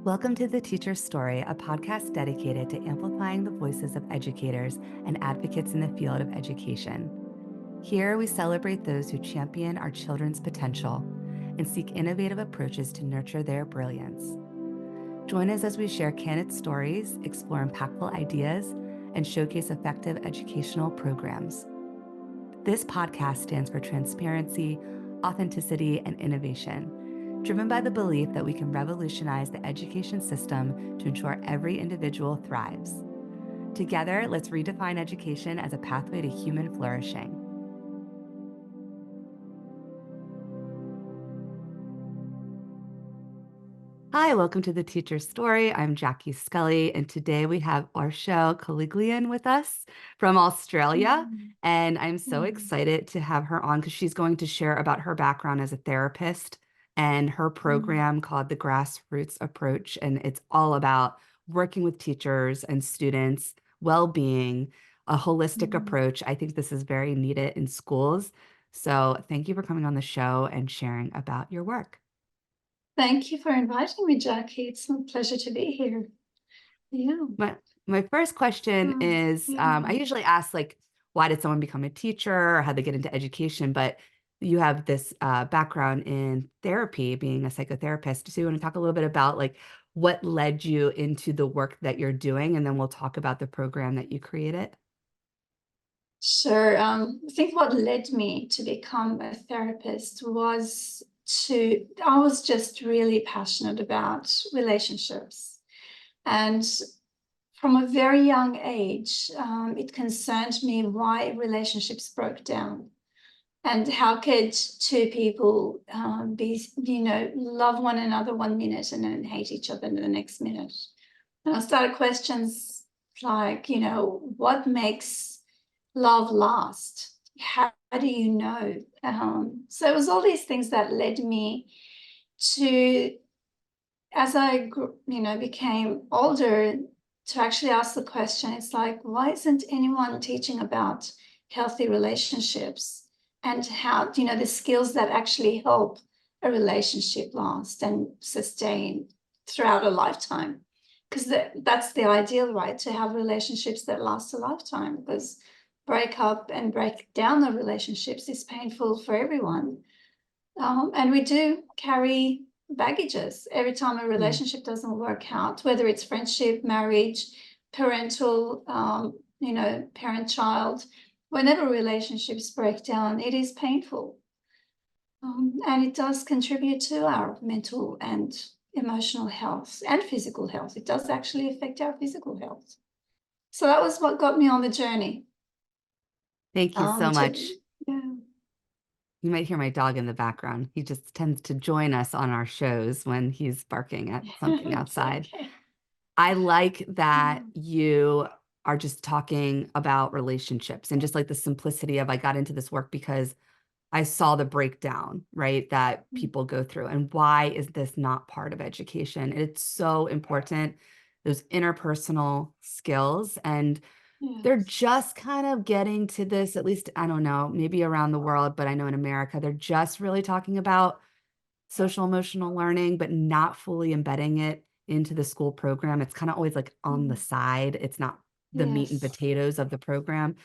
Welcome to The Teacher's Story, a podcast dedicated to amplifying the voices of educators and advocates in the field of education. Here, we celebrate those who champion our children's potential and seek innovative approaches to nurture their brilliance. Join us as we share candid stories, explore impactful ideas, and showcase effective educational programs. This podcast stands for transparency, authenticity, and innovation, driven by the belief that we can revolutionize the education system to ensure every individual thrives. Together, let's redefine education as a pathway to human flourishing. Hi, welcome to The Teacher's Story. I'm Jackie Scully, and today we have Arsho Kalloghlian with us from Australia. And I'm so excited to have her on because she's going to share about her background as a therapist and her program called the Grassroots Approach. And it's all about working with teachers and students, well-being, a holistic approach. I think this is very needed in schools. So thank you for coming on the show and sharing about your work. Thank you for inviting me, Jackie. It's a pleasure to be here. Yeah. My first question is, I usually ask, like, why did someone become a teacher or how they get into education? But you have this background in therapy, being a psychotherapist. So you want to talk a little bit about, like, what led you into the work that you're doing? And then we'll talk about the program that you created. Sure. I think what led me to become a therapist was I was just really passionate about relationships. And from a very young age, it concerned me why relationships broke down. And how could two people love one another 1 minute and then hate each other in the next minute? And I started questions like, what makes love last? How do you know? So it was all these things that led me to, as I became older, to actually ask the question. It's like, why isn't anyone teaching about healthy relationships and how, the skills that actually help a relationship last and sustain throughout a lifetime? Because that's the ideal, right? To have relationships that last a lifetime, because break up and break down the relationships is painful for everyone. And we do carry baggages every time a relationship doesn't work out, whether it's friendship, marriage, parental, parent-child. Whenever relationships break down, it is painful. And it does contribute to our mental and emotional health and physical health. It does actually affect our physical health. So that was what got me on the journey. Thank you so much. Yeah. You might hear my dog in the background. He just tends to join us on our shows when he's barking at something outside. Okay. I like that you are just talking about relationships and just like the simplicity of, I got into this work because I saw the breakdown, right, that people go through. And why is this not part of education? It's so important, those interpersonal skills. And they're just kind of getting to this, at least, I don't know, maybe around the world, but I know in America, they're just really talking about social emotional learning, but not fully embedding it into the school program. It's kind of always like on the side. It's not the meat and potatoes of the program.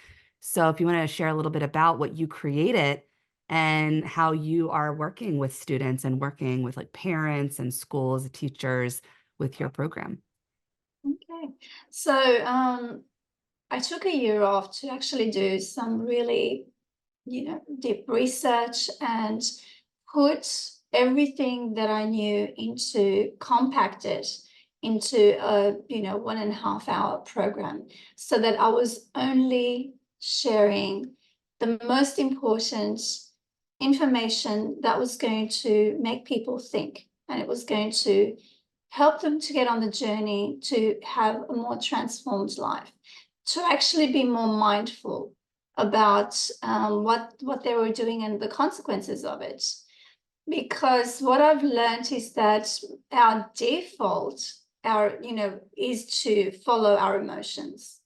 So if you want to share a little bit about what you created and how you are working with students and working with like parents and schools, teachers with your program. Okay. So I took a year off to actually do some really, deep research and put everything that I knew compacted into a, 1.5 hour program, so that I was only sharing the most important information that was going to make people think, and it was going to help them to get on the journey to have a more transformed life, to actually be more mindful about what they were doing and the consequences of it. Because what I've learned is that our default, is to follow our emotions,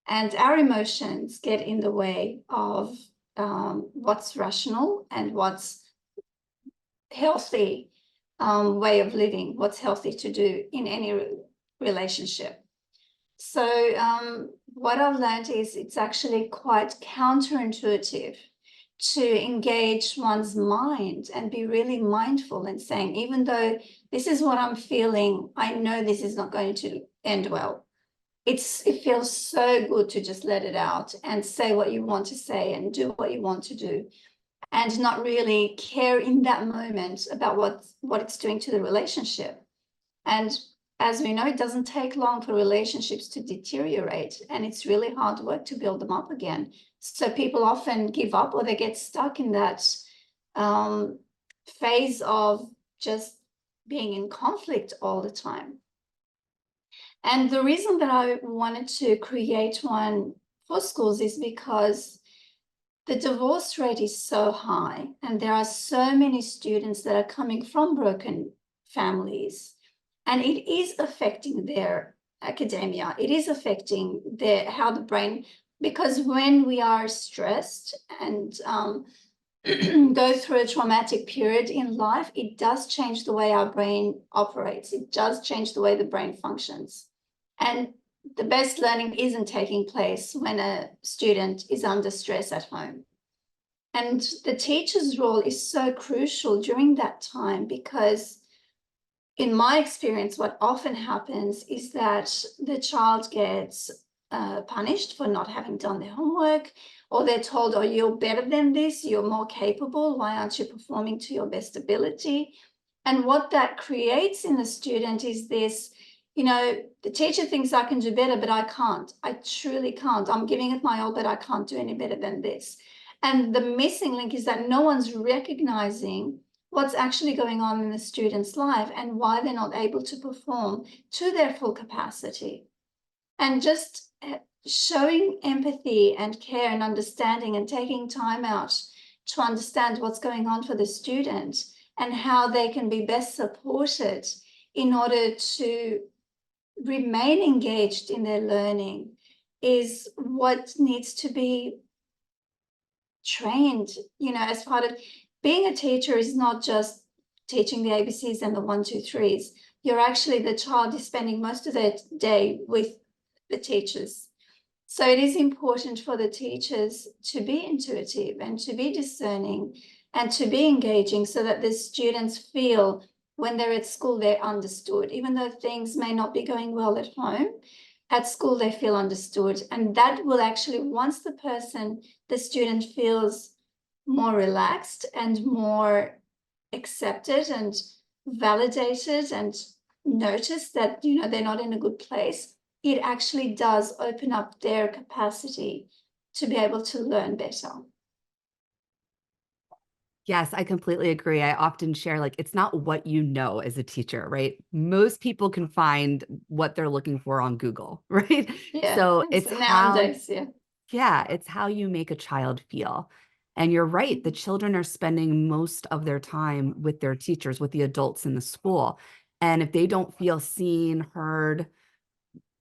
and our emotions get in the way of what's rational and what's healthy way of living, what's healthy to do in any relationship. So what I've learned is it's actually quite counterintuitive to engage one's mind and be really mindful and saying, even though this is what I'm feeling, I know this is not going to end well. It feels so good to just let it out and say what you want to say and do what you want to do, and not really care in that moment about what it's doing to the relationship. And as we know, it doesn't take long for relationships to deteriorate, and it's really hard work to build them up again. So people often give up, or they get stuck in that phase of just being in conflict all the time. And the reason that I wanted to create one for schools is because the divorce rate is so high, and there are so many students that are coming from broken families, and it is affecting their academia. It is affecting how the brain, because when we are stressed and go through a traumatic period in life, it does change the way our brain operates. It does change the way the brain functions. And the best learning isn't taking place when a student is under stress at home. And the teacher's role is so crucial during that time, because in my experience, what often happens is that the child gets punished for not having done their homework, or they're told, oh, you're better than this, you're more capable, why aren't you performing to your best ability? And what that creates in the student is this, the teacher thinks I can do better, but I can't. I truly can't. I'm giving it my all, but I can't do any better than this. And the missing link is that no one's recognizing what's actually going on in the student's life and why they're not able to perform to their full capacity. And just showing empathy and care and understanding and taking time out to understand what's going on for the student and how they can be best supported in order to remain engaged in their learning is what needs to be trained. As part of being a teacher is not just teaching the ABCs and the 1, 2, 3s. You're actually, the child is spending most of their day with the teachers. So it is important for the teachers to be intuitive and to be discerning and to be engaging, so that the students feel when they're at school they're understood. Even though things may not be going well at home, at school they feel understood. And that will actually, once the student feels more relaxed and more accepted and validated and noticed that they're not in a good place, it actually does open up their capacity to be able to learn better. Yes, I completely agree. I often share, like, it's not what you know as a teacher, right? Most people can find what they're looking for on Google, right? Yeah, So it's nowadays, it's how you make a child feel. And you're right, the children are spending most of their time with their teachers, with the adults in the school. And if they don't feel seen, heard,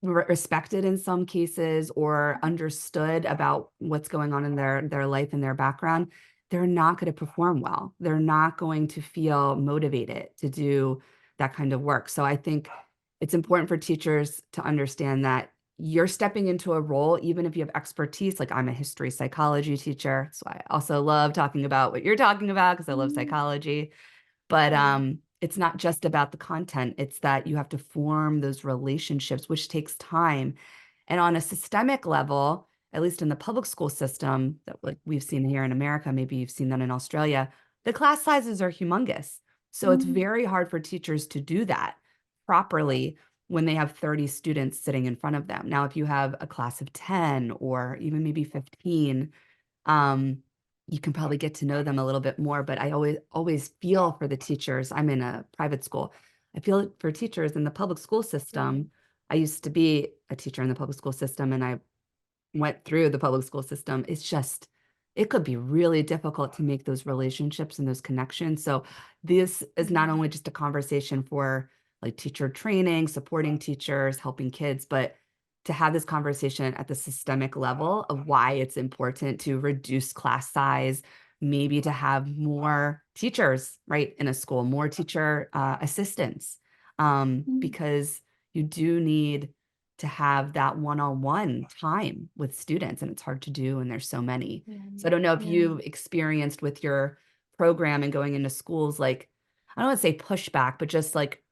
respected in some cases, or understood about what's going on in their life and their background, they're not going to perform well. They're not going to feel motivated to do that kind of work. So I think it's important for teachers to understand that you're stepping into a role, even if you have expertise. Like, I'm a history psychology teacher, so I also love talking about what you're talking about because I love psychology. But it's not just about the content. It's that you have to form those relationships, which takes time. And on a systemic level, at least in the public school system that, like, we've seen here in America, maybe you've seen that in Australia, the class sizes are humongous. So it's very hard for teachers to do that properly when they have 30 students sitting in front of them. Now, if you have a class of 10 or even maybe 15, you can probably get to know them a little bit more. But I always feel for the teachers. I'm in a private school. I feel for teachers in the public school system. I used to be a teacher in the public school system, and I went through the public school system. It could be really difficult to make those relationships and those connections. So this is not only just a conversation for, like, teacher training, supporting teachers, helping kids, but to have this conversation at the systemic level of why it's important to reduce class size, maybe to have more teachers, right, in a school, more teacher assistants, because you do need to have that one-on-one time with students, and it's hard to do, and there's so many. Yeah. So I don't know if Yeah. you've experienced with your program and going into schools, like, I don't want to say pushback, but just like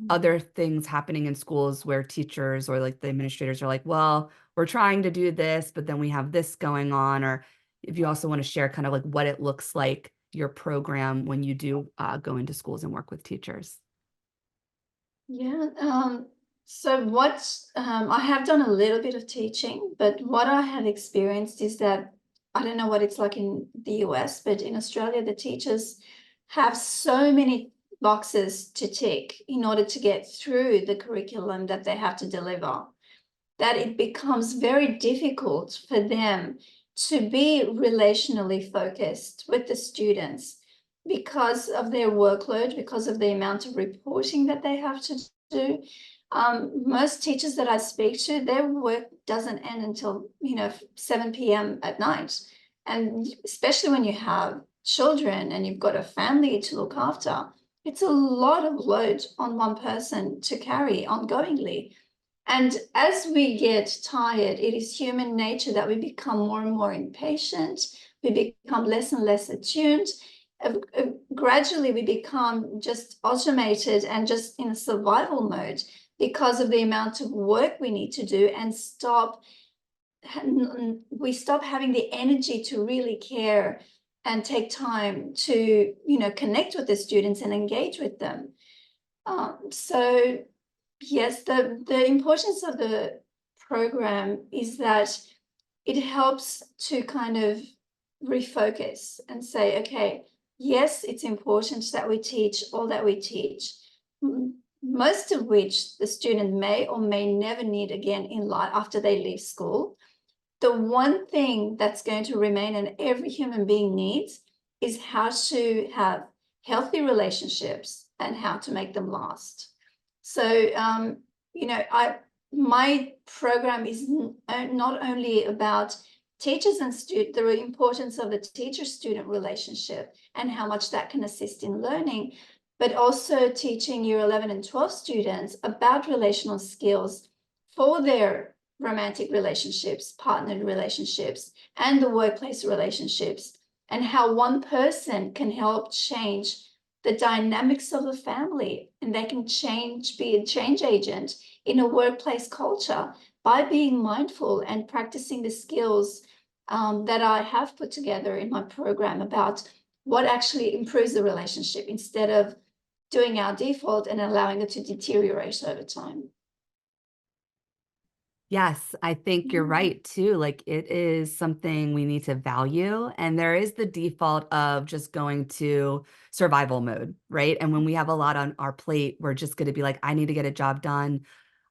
other things happening in schools where teachers or like the administrators are like, well, we're trying to do this, but then we have this going on. Or if you also want to share kind of like what it looks like, your program, when you do go into schools and work with teachers. Yeah. So I have done a little bit of teaching, but what I have experienced is that I don't know what it's like in the US, but in Australia, the teachers have so many boxes to tick in order to get through the curriculum that they have to deliver, that it becomes very difficult for them to be relationally focused with the students because of their workload, because of the amount of reporting that they have to do. Most teachers that I speak to, their work doesn't end until 7 p.m. at night. And especially when you have children and you've got a family to look after, it's a lot of load on one person to carry ongoingly. And as we get tired, it is human nature that we become more and more impatient. We become less and less attuned. Gradually, we become just automated and just in a survival mode because of the amount of work we need to do, and we stop having the energy to really care and take time to connect with the students and engage with them. So yes, the importance of the program is that it helps to kind of refocus and say, okay, yes, it's important that we teach all that we teach, most of which the student may or may never need again in life after they leave school. The one thing that's going to remain and every human being needs is how to have healthy relationships and how to make them last. So, my program is not only about teachers and students, the importance of the teacher-student relationship and how much that can assist in learning, but also teaching year 11 and 12 students about relational skills for their romantic relationships, partnered relationships, and the workplace relationships, and how one person can help change the dynamics of the family, and they can be a change agent in a workplace culture by being mindful and practicing the skills that I have put together in my program about what actually improves the relationship instead of doing our default and allowing it to deteriorate over time. Yes, I think you're right too. Like, it is something we need to value. And there is the default of just going to survival mode, right? And when we have a lot on our plate, we're just going to be like, I need to get a job done.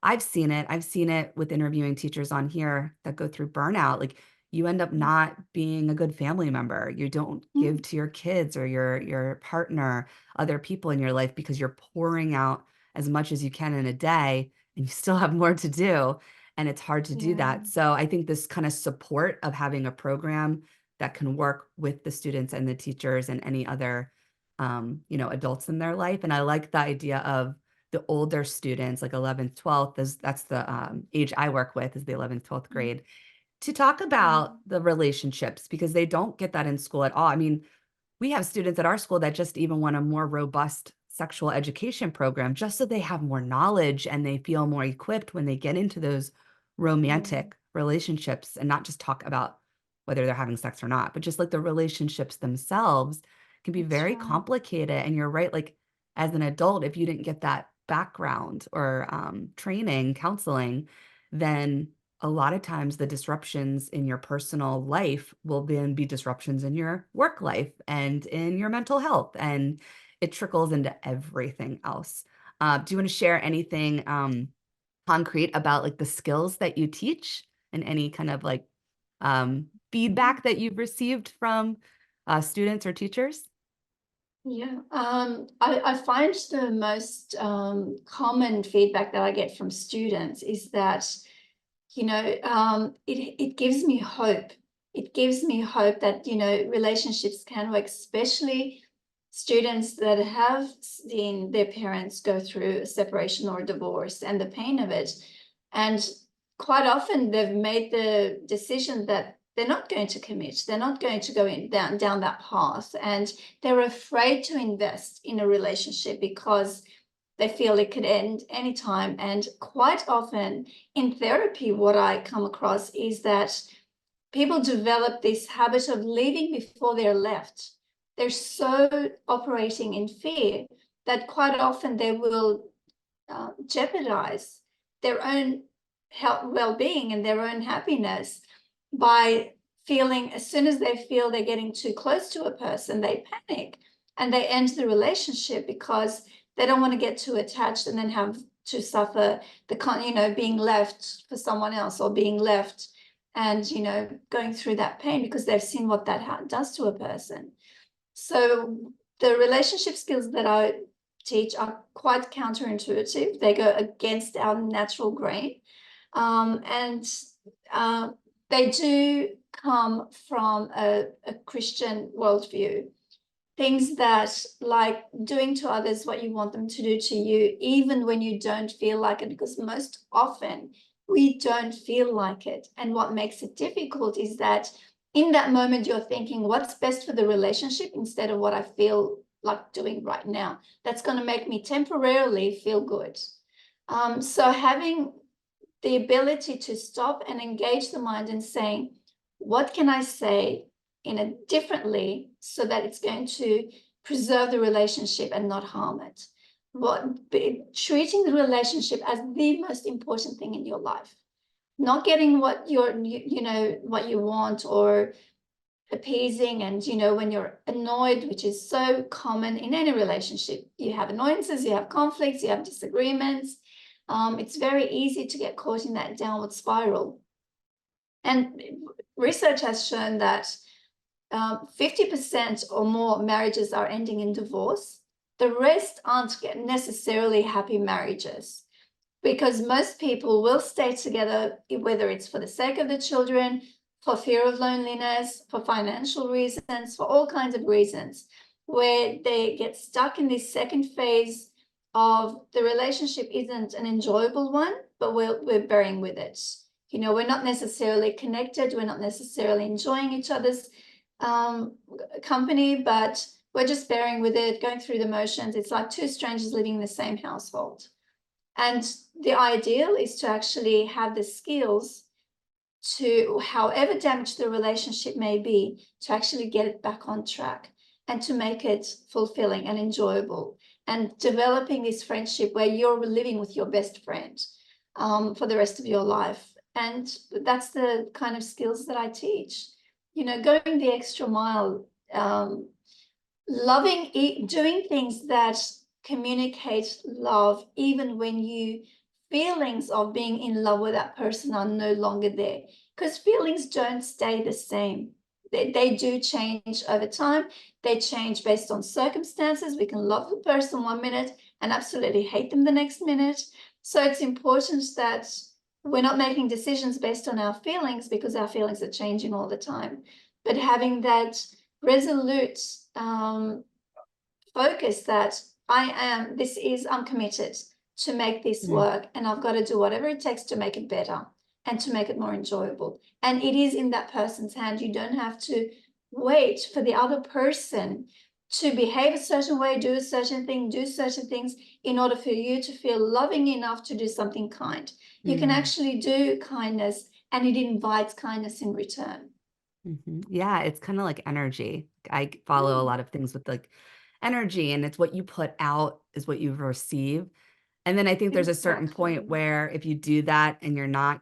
I've seen it. I've seen it with interviewing teachers on here that go through burnout. Like, you end up not being a good family member. You don't give to your kids or your partner, other people in your life, because you're pouring out as much as you can in a day and you still have more to do, and it's hard to do Yeah, that. So I think this kind of support of having a program that can work with the students and the teachers and any other, adults in their life. And I like the idea of the older students, like 11th, 12th, that's the age I work with, is the 11th, 12th grade, to talk about the relationships, because they don't get that in school at all. I mean, we have students at our school that just even want a more robust sexual education program, just so they have more knowledge and they feel more equipped when they get into those romantic relationships, and not just talk about whether they're having sex or not, but just like the relationships themselves can be that's very right. complicated. And you're right, like, as an adult, if you didn't get that background or training, counseling, then a lot of times the disruptions in your personal life will then be disruptions in your work life and in your mental health, and it trickles into everything else. Do you want to share anything concrete about like the skills that you teach, and any kind of like feedback that you've received from students or teachers? Yeah, I find the most common feedback that I get from students is that, it gives me hope. It gives me hope that, relationships can work, especially students that have seen their parents go through a separation or a divorce and the pain of it. And quite often they've made the decision that they're not going to commit. They're not going to go down that path. And they're afraid to invest in a relationship because they feel it could end anytime. And quite often in therapy, what I come across is that people develop this habit of leaving before they're left. They're so operating in fear that quite often they will jeopardize their own health, well-being and their own happiness by feeling, as soon as they feel they're getting too close to a person, they panic and they end the relationship because they don't want to get too attached and then have to suffer the being left for someone else, or being left and going through that pain because they've seen what that does to a person. So the relationship skills that I teach are quite counterintuitive. They go against our natural grain, and they do come from a Christian worldview. Things that, like doing to others what you want them to do to you, even when you don't feel like it, because most often we don't feel like it. And what makes it difficult is that in that moment, you're thinking what's best for the relationship instead of what I feel like doing right now. That's going to make me temporarily feel good. So having the ability to stop and engage the mind and saying, what can I say in a differently so that it's going to preserve the relationship and not harm it? Treating the relationship as the most important thing in your life, not getting what what you want, or appeasing. And when you're annoyed, which is so common in any relationship, you have annoyances, you have conflicts, you have disagreements. It's very easy to get caught in that downward spiral. And research has shown that 50% or more marriages are ending in divorce. The rest aren't necessarily happy marriages, because most people will stay together, whether it's for the sake of the children, for fear of loneliness, for financial reasons, for all kinds of reasons, where they get stuck in this second phase of the relationship isn't an enjoyable one, but we're bearing with it. We're not necessarily connected, we're not necessarily enjoying each other's company, but we're just bearing with it, going through the motions. It's like two strangers living in the same household. And the ideal is to actually have the skills to, however damaged the relationship may be, to actually get it back on track and to make it fulfilling and enjoyable, and developing this friendship where you're living with your best friend for the rest of your life. And that's the kind of skills that I teach. Going the extra mile, doing things that communicate love, even when feelings of being in love with that person are no longer there, because feelings don't stay the same. They do change over time. They change based on circumstances. We can love the person 1 minute and absolutely hate them the next minute. So it's important that we're not making decisions based on our feelings, because our feelings are changing all the time, but having that resolute focus that I'm committed to make this work, and I've got to do whatever it takes to make it better and to make it more enjoyable. And it is in that person's hand. You don't have to wait for the other person to behave a certain way, do a certain thing, do certain things in order for you to feel loving enough to do something kind. You can actually do kindness, and it invites kindness in return. Yeah, it's kind of like energy. I follow a lot of things with like energy, and it's what you put out is what you receive. And then I think there's a certain point where if you do that and you're not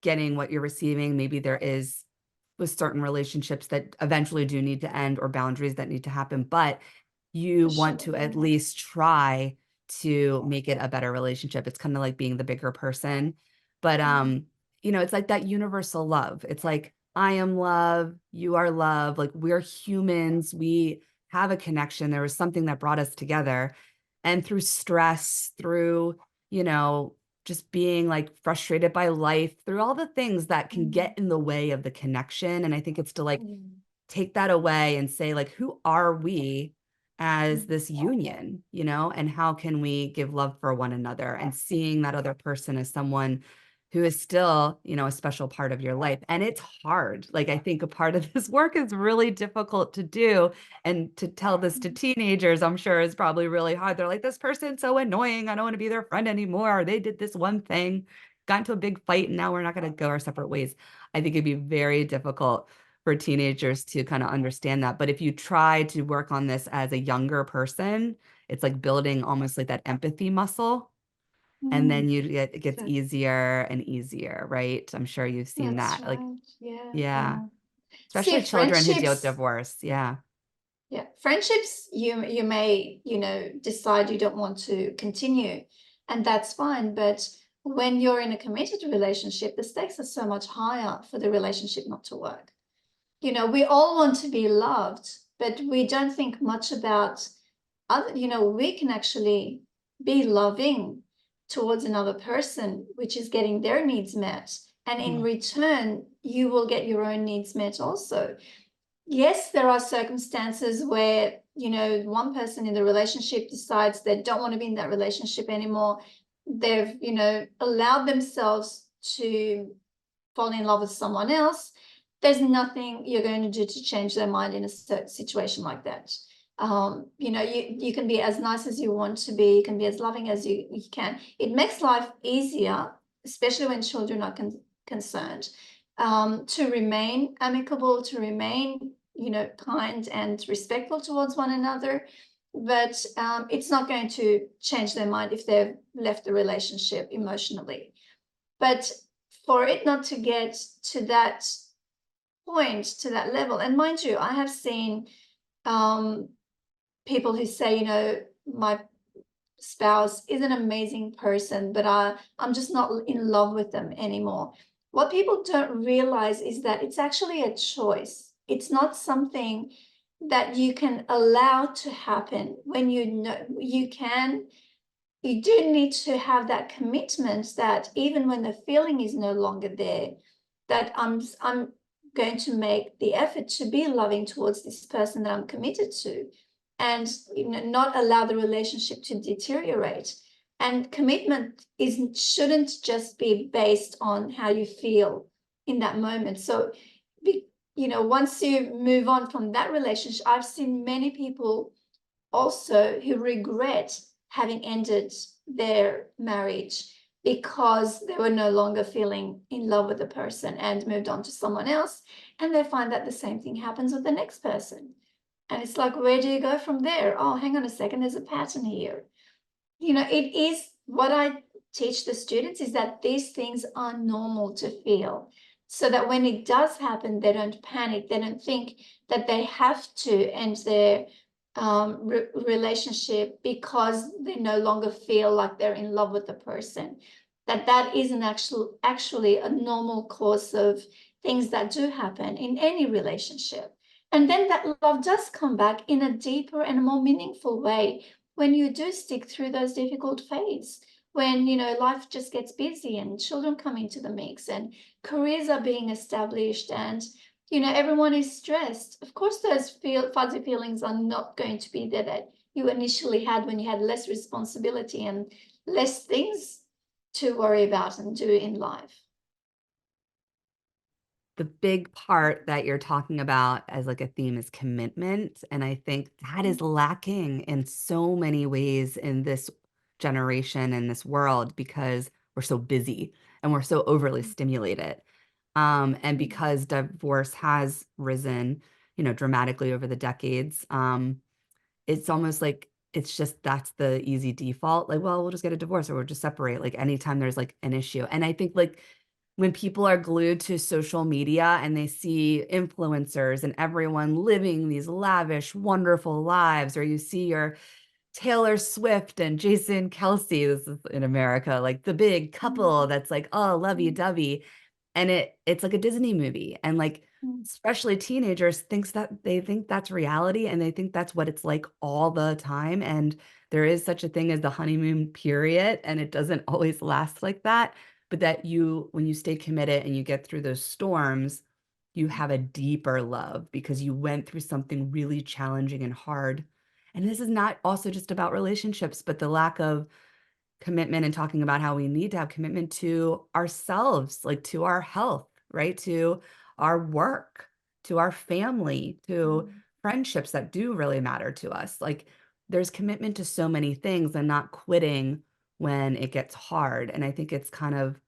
getting what you're receiving, maybe there is with certain relationships that eventually do need to end, or boundaries that need to happen, but you want to at least try to make it a better relationship. It's kind of like being the bigger person. But it's like that universal love. It's like, I am love, you are love, like we're humans, we have a connection. There was something that brought us together. And through stress, through, just being like frustrated by life, through all the things that can get in the way of the connection. And I think it's to like take that away and say, like, who are we as this union, you know, and how can we give love for one another, and seeing that other person as someone who is still, you know, a special part of your life. And it's hard. Like, I think a part of this work is really difficult to do. And to tell this to teenagers, I'm sure is probably really hard. They're like, this person's so annoying. I don't want to be their friend anymore. Or they did this one thing, got into a big fight, and now we're not going to go our separate ways. I think it'd be very difficult for teenagers to kind of understand that. But if you try to work on this as a younger person, it's like building almost like that empathy muscle. And then it gets Exactly. easier and easier, right? I'm sure you've seen That's that. Like, right. Yeah, yeah, yeah. See, especially children who deal with friendships, divorce. Yeah. yeah, friendships, you may, decide you don't want to continue, and that's fine. But when you're in a committed relationship, the stakes are so much higher for the relationship not to work. We all want to be loved, but we don't think much about other, we can actually be loving towards another person, which is getting their needs met. And in Mm. return, you will get your own needs met also. Yes, there are circumstances where, one person in the relationship decides they don't want to be in that relationship anymore. They've, allowed themselves to fall in love with someone else. There's nothing you're going to do to change their mind in a situation like that. You can be as nice as you want to be, you can be as loving as you can. It makes life easier, especially when children are concerned, to remain amicable, to remain, kind and respectful towards one another. But it's not going to change their mind if they've left the relationship emotionally. But for it not to get to that point, to that level, and mind you, I have seen um, people who say, my spouse is an amazing person, but I'm just not in love with them anymore. What people don't realize is that it's actually a choice. It's not something that you can allow to happen. When you do need to have that commitment that even when the feeling is no longer there, that I'm going to make the effort to be loving towards this person that I'm committed to, and not allow the relationship to deteriorate. And commitment shouldn't just be based on how you feel in that moment. So, once you move on from that relationship, I've seen many people also who regret having ended their marriage because they were no longer feeling in love with the person and moved on to someone else. And they find that the same thing happens with the next person. And it's like, where do you go from there? Oh, hang on a second, there's a pattern here. It is what I teach the students is that these things are normal to feel, so that when it does happen, they don't panic. They don't think that they have to end their relationship because they no longer feel like they're in love with the person. That is actually a normal course of things that do happen in any relationship. And then that love does come back in a deeper and more meaningful way when you do stick through those difficult phases, when life just gets busy and children come into the mix and careers are being established and everyone is stressed. Of course, those fuzzy feelings are not going to be there that you initially had when you had less responsibility and less things to worry about and do in life. The big part that you're talking about as like a theme is commitment. And I think that is lacking in so many ways in this generation and this world, because we're so busy and we're so overly stimulated. And because divorce has risen, you know, dramatically over the decades, it's almost like it's just that's the easy default. Like, well, we'll just get a divorce or we'll just separate, like anytime there's like an issue. And I think like when people are glued to social media and they see influencers and everyone living these lavish, wonderful lives, or you see your Taylor Swift and Jason Kelsey, this is in America, like the big couple that's like, oh, lovey-dovey. And it's like a Disney movie. And like, especially teenagers they think that's reality, and they think that's what it's like all the time. And there is such a thing as the honeymoon period, and it doesn't always last like that. But that when you stay committed and you get through those storms, you have a deeper love because you went through something really challenging and hard. And this is not also just about relationships, but the lack of commitment and talking about how we need to have commitment to ourselves, like to our health, right? To our work, to our family, to friendships that do really matter to us. Like there's commitment to so many things and not quitting when it gets hard. And I think it's kind of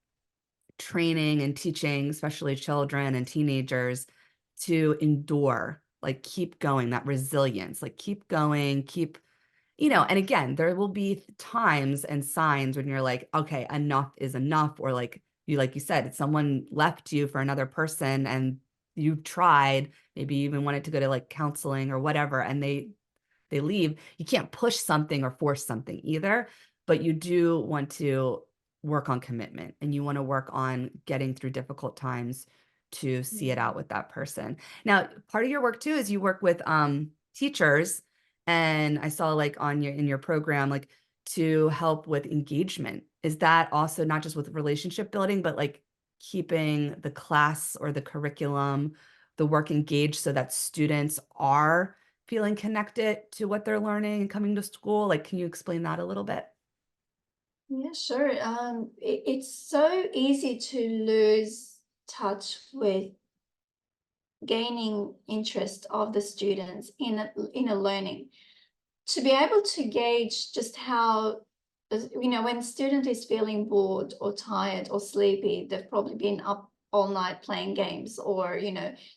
training and teaching, especially children and teenagers, to endure, like keep going, that resilience, like keep going, keep, and again, there will be times and signs when you're like, okay, enough is enough. Or like you said, someone left you for another person and you tried, maybe you even wanted to go to like counseling or whatever, and they leave. You can't push something or force something either, but you do want to work on commitment and you want to work on getting through difficult times to see it out with that person. Now, part of your work too is you work with teachers, and I saw like on your in your program like to help with engagement. Is that also not just with relationship building, but like keeping the class or the curriculum, the work engaged so that students are feeling connected to what they're learning and coming to school? Like, can you explain that a little bit? Yeah, sure. It's so easy to lose touch with gaining interest of the students in a learning. To be able to gauge just how, when a student is feeling bored or tired or sleepy, they've probably been up all night playing games, or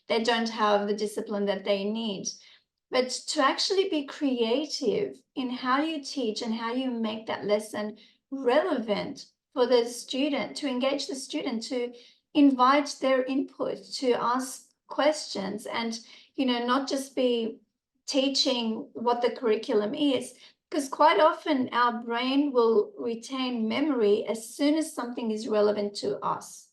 they don't have the discipline that they need. But to actually be creative in how you teach and how you make that lesson relevant for the student, to engage the student, to invite their input, to ask questions, and not just be teaching what the curriculum is, because quite often our brain will retain memory as soon as something is relevant to us.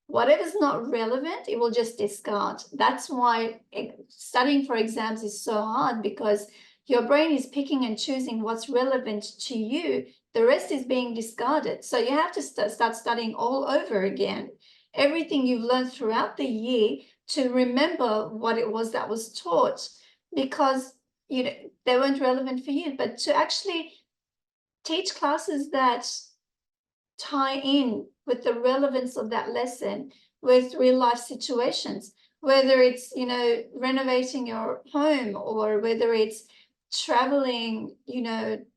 Whatever's not relevant, it will just discard. That's why studying for exams is so hard, because your brain is picking and choosing what's relevant to you. The rest is being discarded. So you have to start studying all over again. Everything you've learned throughout the year, to remember what it was that was taught, because they weren't relevant for you. But to actually teach classes that tie in with the relevance of that lesson with real life situations, whether it's renovating your home, or whether it's traveling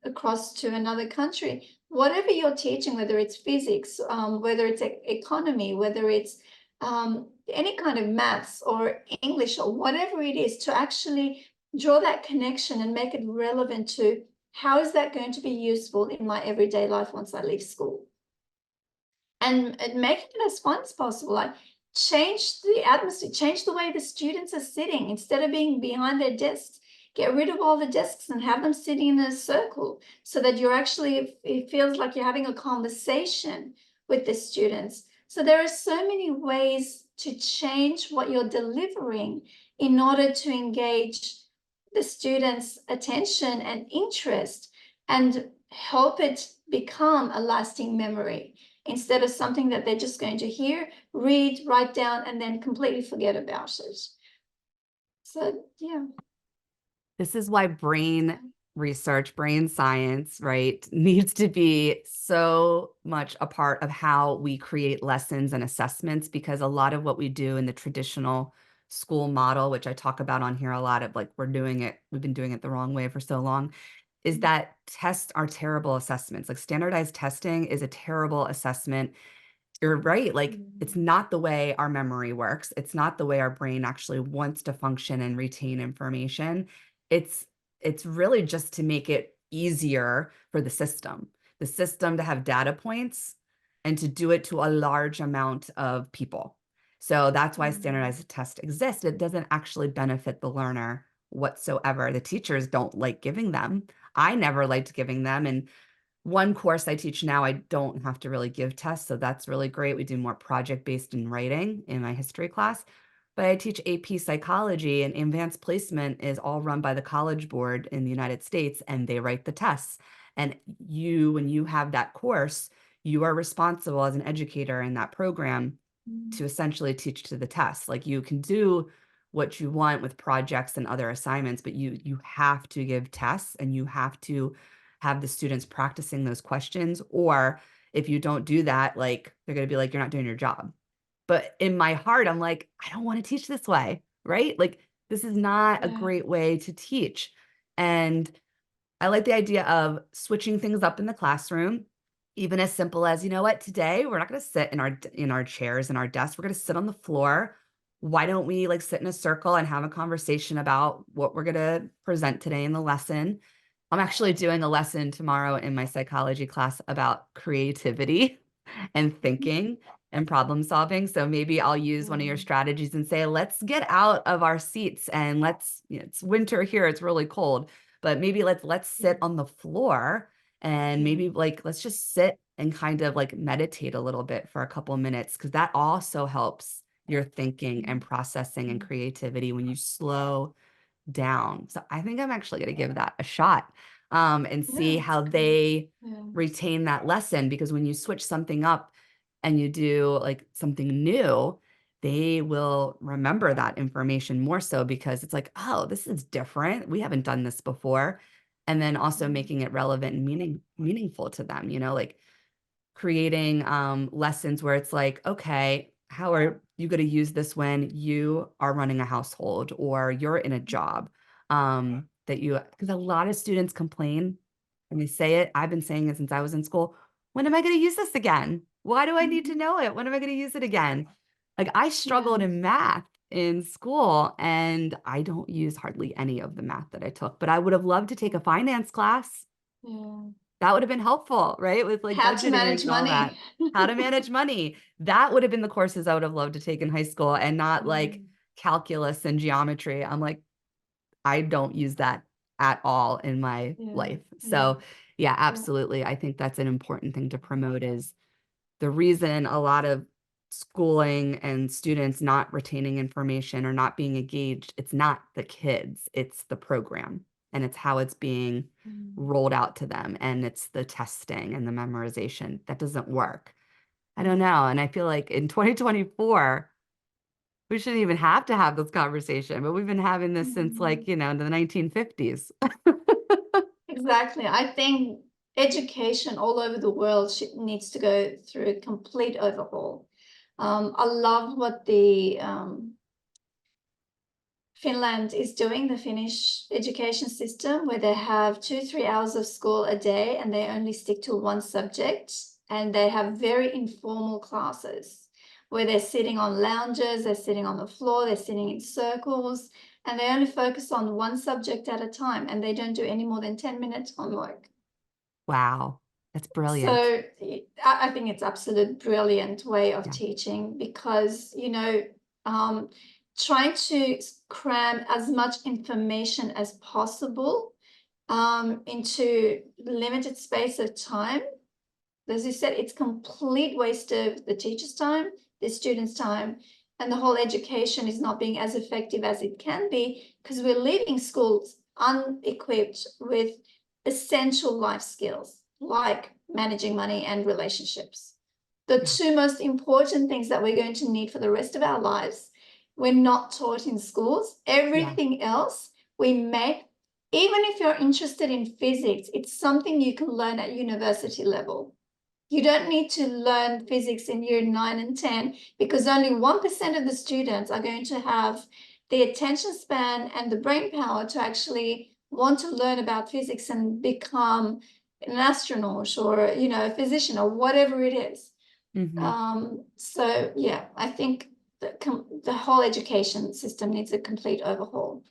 across to another country. Whatever you're teaching, whether it's physics, whether it's economy, whether it's any kind of maths or English or whatever it is, to actually draw that connection and make it relevant to how is that going to be useful in my everyday life once I leave school. And making it as fun as possible. Like, change the atmosphere, change the way the students are sitting. Instead of being behind their desks, get rid of all the desks and have them sitting in a circle, so that it feels like you're having a conversation with the students. So there are so many ways to change what you're delivering in order to engage the students' attention and interest, and help it become a lasting memory, instead of something that they're just going to hear, read, write down, and then completely forget about it. So, yeah. This is why brain research, brain science, right, needs to be so much a part of how we create lessons and assessments, because a lot of what we do in the traditional school model, which I talk about on here a lot of, like, we've been doing it the wrong way for so long, is that tests are terrible assessments. Like standardized testing is a terrible assessment. You're right. Like it's not the way our memory works. It's not the way our brain actually wants to function and retain information. It's it's really just to make it easier for the system to have data points and to do it to a large amount of people. So that's why standardized tests exist. It doesn't actually benefit the learner whatsoever. The teachers don't like giving them. I never liked giving them. And one course I teach now, I don't have to really give tests, so that's really great. We do more project-based in writing in my history class, but I teach AP psychology, and advanced placement is all run by the College Board in the United States, and they write the tests. And when you have that course, you are responsible as an educator in that program to essentially teach to the test. Like you can do what you want with projects and other assignments, but you have to give tests and you have to have the students practicing those questions. Or if you don't do that, like they're going to be like, you're not doing your job. But in my heart, I'm like, I don't want to teach this way, right? Like, this is not a Yeah. great way to teach. And I like the idea of switching things up in the classroom, even as simple as, you know what, today we're not going to sit in our chairs and our desks. We're going to sit on the floor. Why don't we like sit in a circle and have a conversation about what we're going to present today in the lesson? I'm actually doing a lesson tomorrow in my psychology class about creativity and thinking and problem solving. So maybe I'll use one of your Mm. strategies and say, let's get out of our seats and let's, you know, it's winter here, it's really cold, but maybe let's sit on the floor and Yeah. maybe like let's just sit and kind of like meditate a little bit for a couple of minutes, because that also helps your thinking and processing and Mm. creativity when you slow down. So I think I'm actually going to give that a shot, and see Yeah, it's how good. they Yeah. retain that lesson. Because when you switch something up and you do like something new, they will remember that information more so because it's like, oh, this is different. We haven't done this before. And then also Mm. making it relevant and meaningful to them, like creating lessons where it's like, okay, how are you going to use this when you are running a household or you're in a job? That you, because a lot of students complain and they say it. I've been saying it since I was in school. When am I going to use this again? Why do I need to Mhm. know it? When am I going to use it again? Like I struggled Yeah. in math in school and I don't use hardly any of the math that I took, but I would have loved to take a finance class. Yeah. That would have been helpful, right? With like How to budgeting manage and all money. that. How to manage money. That would have been the courses I would have loved to take in high school, and not like Mm. calculus and geometry. I'm like, I don't use that at all in my Yeah. life. Yeah. So yeah, Yeah. absolutely. I think that's an important thing to promote. Is the reason a lot of schooling and students not retaining information or not being engaged, it's not the kids, it's the program and it's how it's being Mm. rolled out to them. And it's the testing and the memorization that doesn't work. I don't Yeah. know. And I feel like in 2024, we shouldn't even have to have this conversation, but we've been having this since Mm. like, the 1950s. Exactly. I think education all over the world needs to go through a complete overhaul. I love what the Finland is doing, the Finnish education system, where they have 2, 3 hours of school a day and they only stick to one subject. And they have very informal classes where they're sitting on lounges, they're sitting on the floor, they're sitting in circles, and they only focus on one subject at a time and they don't do any more than 10 minutes homework. Wow. That's brilliant. So I think it's absolute brilliant way of Yeah. teaching because, trying to cram as much information as possible into limited space of time. As you said, it's complete waste of the teacher's time, the student's time, and the whole education is not being as effective as it can be because we're leaving schools unequipped with essential life skills like managing money and relationships. The Yeah. two most important things that we're going to need for the rest of our lives, we're not taught in schools. Yeah. Everything else we make, even if you're interested in physics, it's something you can learn at university level. You don't need to learn physics in year 9 and 10 because only 1% of the students are going to have the attention span and the brain power to actually want to learn about physics and become an astronaut or, a physician or whatever it is. Hmm. So yeah, I think the whole education system needs a complete overhaul.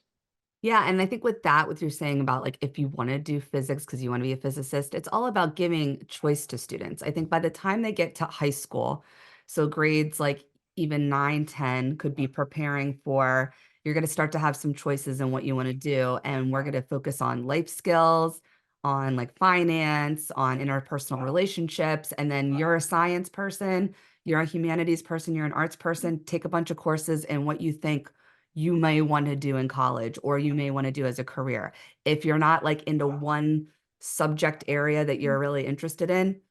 Yeah, and I think with that, what you're saying about like if you want to do physics because you want to be a physicist, it's all about giving choice to students. I think by the time they get to high school, so grades like even 9, 10 could be preparing for, you're going to start to have some choices in what you want to do. And we're going to focus on life skills, on like finance, on interpersonal relationships. And then you're a science person, you're a humanities person, you're an arts person, take a bunch of courses in what you think you may want to do in college or you may want to do as a career. If you're not like into one subject area that you're really interested in,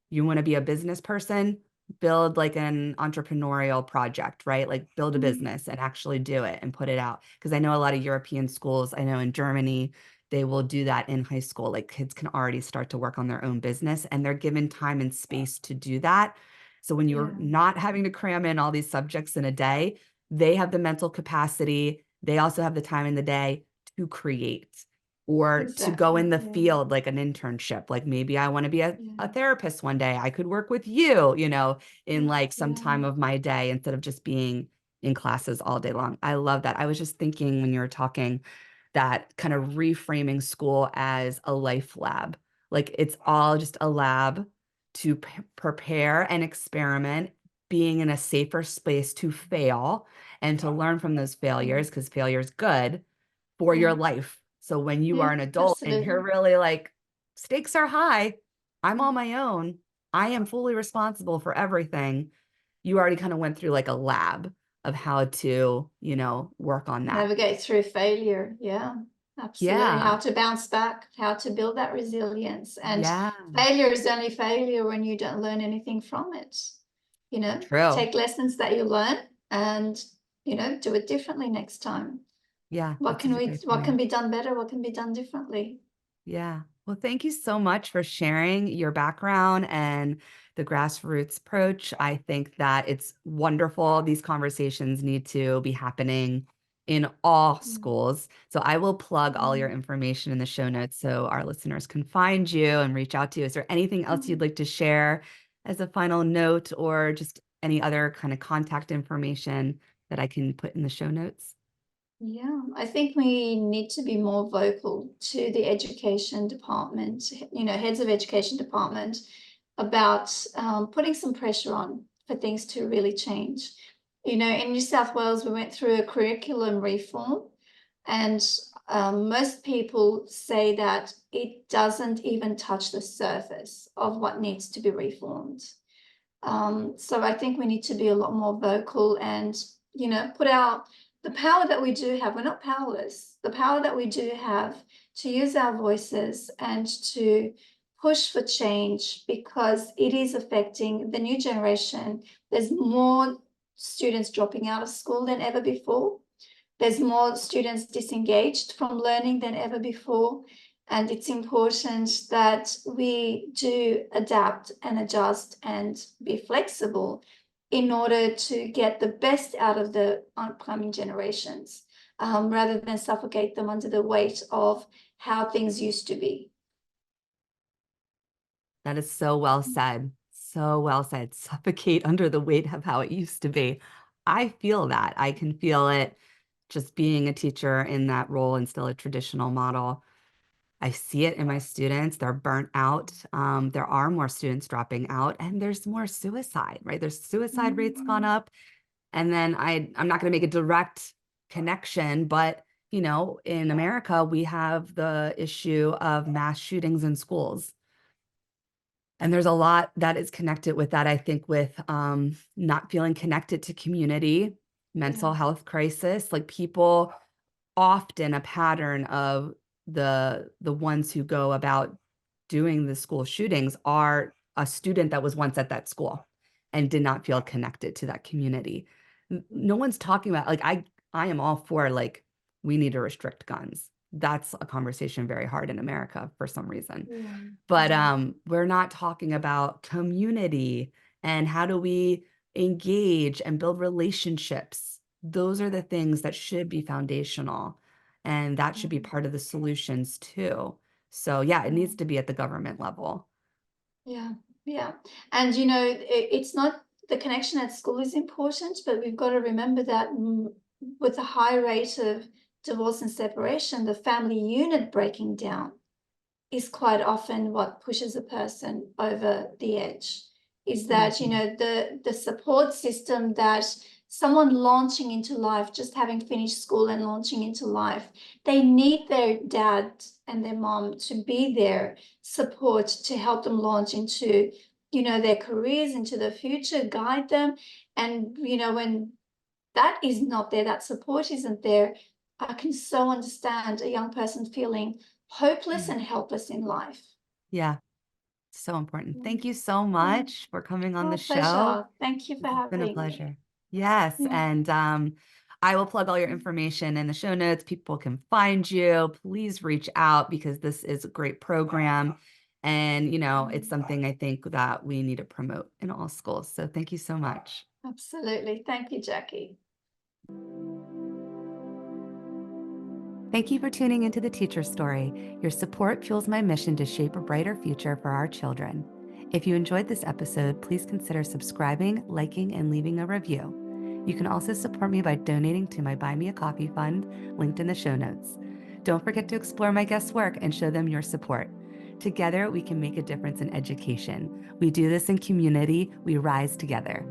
you want to be a business person, build like an entrepreneurial project, right? Like build a Mm. business and actually do it and put it out. Because I know a lot of European schools, I know in Germany, they will do that in high school. Like kids can already start to work on their own business and they're given time and space to do that. So when you're Yeah, not having to cram in all these subjects in a day, they have the mental capacity. They also have the time in the day to create or to go exactly. in the Yeah, field, like an internship. Like maybe I want to be a yeah, therapist one day. I could work with you, in like some yeah. time of my day instead of just being in classes all day long. I love that. I was just thinking when you were talking that kind of reframing school as a life lab. Like it's all just a lab to prepare and experiment, being in a safer space to fail and to learn from those failures, Mm. because failure is good for your Yeah, life. So when you are yeah, an adult and you're absolutely. really like, stakes are high, I'm on my own, I am fully responsible for everything. You already kind of went through like a lab of how to, work on that. Navigate through failure. Yeah, absolutely. Yeah. How to bounce back, how to build that resilience. And Yeah. failure is only failure when you don't learn anything from it. True. Take lessons that you learn and, do it differently next time. Yeah. What That's can such a we, great what can point. be done better? What can be done differently? Yeah. Well, thank you so much for sharing your background and the grassroots approach. I think that it's wonderful. These conversations need to be happening in all Mm, schools. So I will plug all your mm, information in the show notes so our listeners can find you and reach out to you. Is there anything else you'd mm. like to share as a final note or just any other kind of contact information that I can put in the show notes? Yeah, I think we need to be more vocal to the education department, heads of education department about putting some pressure on for things to really change. In New South Wales, we went through a curriculum reform, and most people say that it doesn't even touch the surface of what needs to be reformed. So I think we need to be a lot more vocal and, put out the power that we do have. We're not powerless. The power that we do have to use our voices and to push for change because it is affecting the new generation. There's more students dropping out of school than ever before. There's more students disengaged from learning than ever before. And it's important that we do adapt and adjust and be flexible in order to get the best out of the upcoming generations, rather than suffocate them under the weight of how things used to be. That is so well said. So well said. Suffocate under the weight of how it used to be. I feel that. I can feel it just being a teacher in that role and still a traditional model. I see it in my students. They're burnt out. There are more students dropping out, and there's more suicide, right? There's suicide rates gone Mm, up. And then I'm not going to make a direct connection, but in America, we have the issue of mass shootings in schools. And there's a lot that is connected with that, I think, with not feeling connected to community, yeah, mental health crisis, like people often a pattern of the ones who go about doing the school shootings are a student that was once at that school and did not feel connected to that community. No one's talking about like I am all for like we need to restrict guns. That's a conversation very hard in America for some reason. yeah, But yeah, we're not talking about community and how do we engage and build relationships. Those are the things that should be foundational, and that should be yeah, part of the solutions too. So yeah, it yeah. needs to be at the government level. Yeah, yeah. And it's not the connection at school is important, but we've got to remember that with a high rate of divorce and separation, the family unit breaking down is quite often what pushes a person over the edge. Is that, Mhm. the support system that someone launching into life, just having finished school and launching into life, they need their dad and their mom to be there, support to help them launch into, their careers, into the future, guide them. And, when that is not there, that support isn't there, I can so understand a young person feeling hopeless Yeah. and helpless in life. Yeah. So important. Mm, Thank you so yeah. much for coming on the Oh, show. pleasure. Thank you for It's been a having me. pleasure. Yes. Yeah. And I will plug all your information in the show notes. People can find you. Please reach out because this is a great program. And, it's something I think that we need to promote in all schools. So thank you so much. Absolutely. Thank you, Jackie. Thank you for tuning into The Teacher Story. Your support fuels my mission to shape a brighter future for our children. If you enjoyed this episode, please consider subscribing, liking, and leaving a review. You can also support me by donating to my Buy Me a Coffee fund, linked in the show notes. Don't forget to explore my guests' work and show them your support. Together, we can make a difference in education. We do this in community. We rise together.